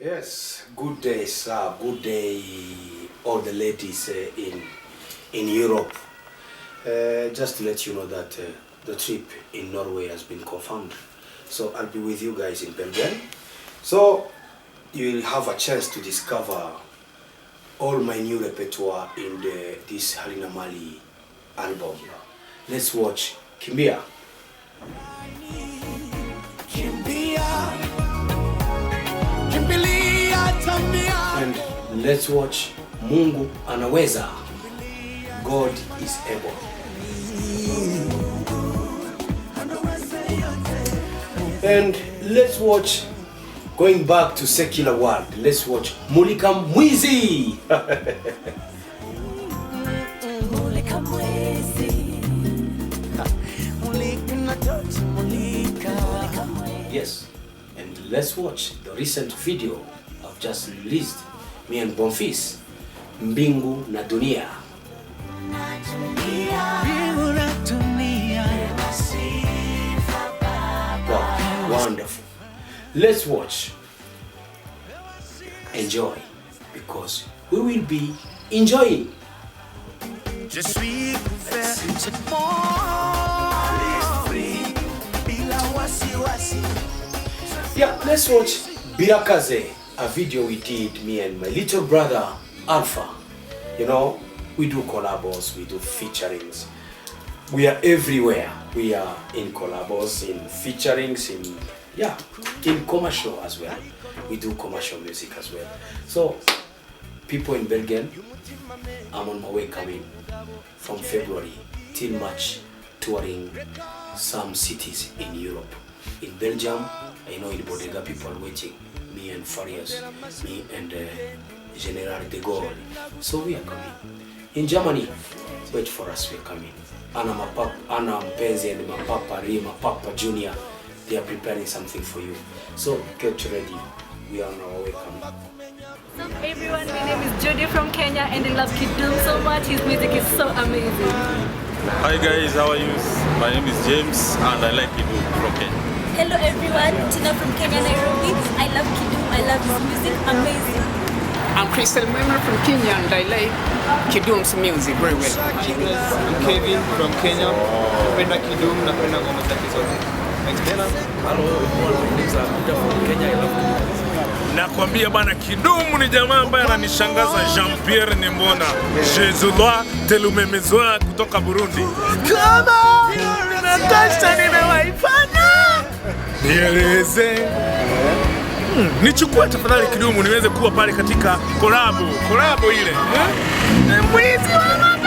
Yes, good day, sir. Good day, all the ladies in Europe. Just to let you know that the trip in Norway has been confirmed. So I'll be with you guys in Belgium. So you will have a chance to discover all my new repertoire in this Halina Mali album. Let's watch Kimbia. And let's watch Mungu Anaweza. God is able. And let's watch, going back to secular world, let's watch Mulika Mwizi. Yes, and let's watch the recent video I've just released, me and Bonfils, Mbingu na Dunia. Wow, wonderful. Let's watch. Enjoy, because we will be enjoying. Yeah, let's watch Birakaze, a video we did, me and my little brother Alpha. You know, we do collabos, we do featurings. We are everywhere. We are in collabos, in featurings, in commercial as well. We do commercial music as well. So, people in Belgium, I'm on my way coming from February till March, touring some cities in Europe. In Belgium, I know in Bodega people are waiting. Me and Farious, me and General de Gaulle. So we are coming. In Germany, wait for us, we are coming. Anna Mpenzi and Papa Junior, they are preparing something for you. So get ready. We are on our way coming. What's up everyone, my name is Judy from Kenya and I love KIDUM so much. His music is so amazing. Hi guys, how are you? My name is James and I like KIDUM from Kenya. Hello everyone, Tina from Kenya, Nairobi. I love KIDUM, I love his music, amazing. I'm Crystal Mema from Kenya and I like KIDUM's music very well. I'm Kevin from Kenya. Napenda KIDUM, napenda ngoma zake zote. Nakwambia bana, KIDUM ni jamaa ambaye ananishangaza. Jean-Pierre Nimbona, Jesulwa Telumemezwa kutoka Burundi. Kama Natasha ninawaifanya nieleze. Nichukue tafadhali KIDUM niweze kuwa pale katika kolabo ile. Mwizi wa